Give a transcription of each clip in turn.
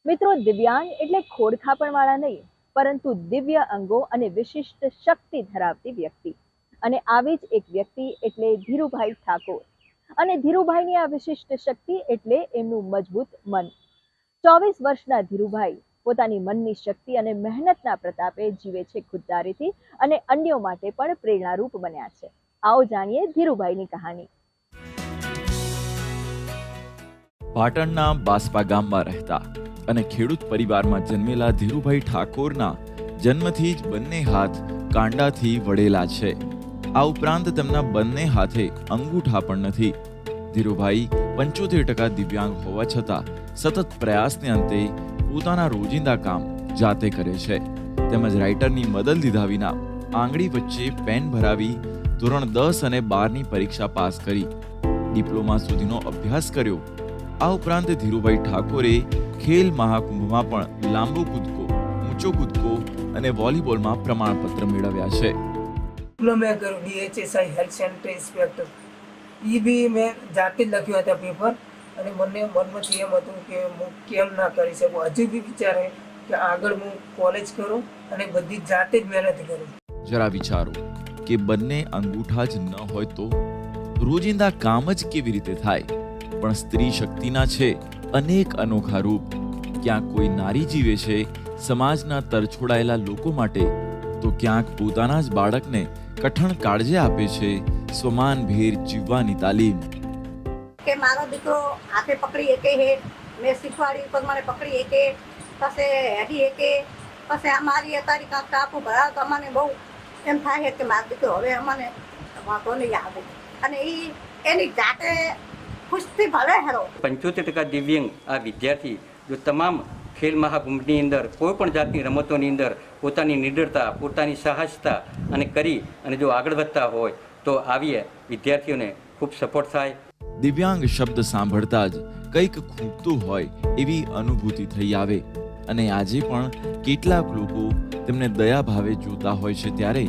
મિત્રો, દિવ્યાંગ એટલે ખોડખાપણવાળા નહીં, પરંતુ દિવ્ય અંગો અને વિશિષ્ટ શક્તિ ધરાવતી વ્યક્તિ. અને આવી જ એક વ્યક્તિ એટલે ધીરુભાઈ ઠાકોર. અને ધીરુભાઈની આ વિશિષ્ટ શક્તિ એટલે એમનું મજબૂત મન. 24 વર્ષના ધીરુભાઈ પોતાની મનની શક્તિ અને મહેનતના પ્રતાપે જીવે છે ખુદદારીથી અને અન્યો માટે પણ પ્રેરણારૂપ બન્યા છે. આવો જાણીએ ધીરુભાઈની કહાની. પાટણના બાસ્પા ગામમાં રહેતા અને ખેડૂત પરિવારમાં જન્મેલા ધીરુભાઈ ઠાકોરના જન્મથી જ બંને હાથ કાંડાથી વળેલા છે. આ ઉપરાંત તેમના બંને હાથે અંગૂઠા પણ નથી. ધીરુભાઈ 75% દિવ્યાંગ હોવા છતાં સતત પ્રયાસને અંતે પોતાના રોજિંદા કામ જાતે કરે છે. તેમજ રાઇટરની મદદ લીધા વિના આંગળી વચ્ચે પેન ભરાવી ધોરણ 10 અને 12ની પરીક્ષા પાસ કરી ડિપ્લોમા સુધીનો અભ્યાસ કર્યો. આ ઉપરાંત ધીરુભાઈ ઠાકોરે ખેલ મહાકુંભમાં પણ લાંબો કૂદકો, ઊંચો કૂદકો અને વોલીબોલમાં પ્રમાણપત્ર મેળવ્યા છે. મેં કર્યું DHSI હેલ્થ સેન્ટર ઇન્સ્પેક્ટર. એ બી મેં જાતે જ લખ્યું હતા પેપર. અને મને મનમાંથી એમ હતું કે હું કેમ ના કરી શકું. હજુ બી વિચારે કે આગળ હું કોલેજ કરું અને બધી જાતે જ મહેનત કરું. જરા વિચારો કે બંને અંગૂઠા જ ન હોય તો રોજિંદા કામ જ કેવી રીતે થાય? પણ સ્ત્રી શક્તિના છે અનેક અનોખા રૂપ. ક્યાંક કોઈ નારી જીવે છે સમાજના તરછોડાયેલા લોકો માટે, તો ક્યાંક પોતાના જ બાળકને કઠણ કાળજે આપે છે સ્વમાનભેર જીવવાની તાલીમ. કે મારો દીકરો હાથે પકડી શકે છે, મેં શીખવાડી પર મને પકડી શકે, પછી હેડી શકે, પછી અમારી તારી કાંક ટાપુ ભરાવ તો અમને બહુ એમ થાય છે કે મારો દીકરો હવે અમને વાંધો નહીં આવે. અને એની જાતે ખુશથી ભલે હેરો. 75% દિવ્યાંગ આ વિદ્યાર્થી જો તમામ ખેલ મહાકુંભની અંદર કોઈ પણ જાતની રમતોની અંદર પોતાની નિડરતા, પોતાની સાહસતા અને કરી અને જો આગળ વધતા હોય તો આવી વિદ્યાર્થીઓને ખૂબ સપોર્ટ થાય. દિવ્યાંગ શબ્દ સાંભળતા જ કંઈક ખૂટતું હોય એવી અનુભૂતિ થઈ આવે. અને આજે પણ કેટલાક લોકો તેમને દયા ભાવે જોતા હોય છે. ત્યારે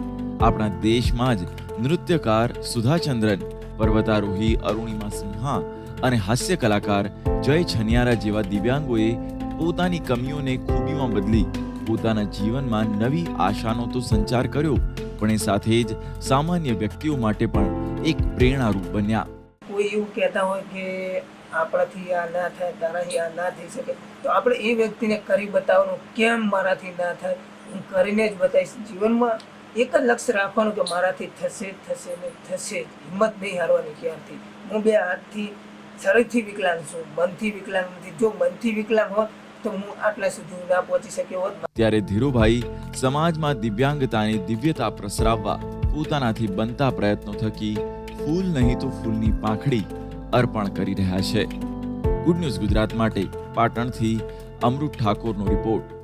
આપણા દેશમાં જ નૃત્યકાર સુધાચંદ્રન, પર્વતારોહી અરુણિમા સિન્હા અને હાસ્ય કલાકાર જય છનિયારા જેવા દિવ્યાંગોએ પોતાની કમીઓને ખૂબીમાં બદલી પોતાના જીવનમાં નવી આશાનો તો સંચાર કર્યો, પણ એ સાથે જ સામાન્ય વ્યક્તિઓ માટે પણ એક પ્રેરણારૂપ બન્યા. કોઈ એવું કહેતા હોય કે આપણાથી આ ના થાય, તારાથી આ ના થઈ શકે, તો આપણે એ વ્યક્તિને કરી બતાવવાનું. કેમ મારાથી ના થાય, હું કરીને જ બતાવીશ. જીવનમાં એક જ લક્ષ્ય રાખવાનું કે મારાથી થશે થશે ને થશે. હિંમત નહીં હારવાની ક્યારથી. હું 2 હાથથી શરીરથી વિકલાંગ છું, મનથી વિકલાંગ નથી. જો મનથી વિકલાંગ હોત તો હું આટલા સુધી ના પહોંચી શક્યો હોત. ત્યારે ધીરુભાઈ સમાજમાં દિવ્યાંગતાની દિવ્યતા પ્રસરાવવા પોતાનાથી બનતા પ્રયત્નો થકી ફૂલ નહીં તો ફૂલની પાંખડી અર્પણ કરી રહ્યા છે. ગુડ ન્યૂઝ ગુજરાત માટે પાટણથી અમૃત ઠાકોરનો રિપોર્ટ.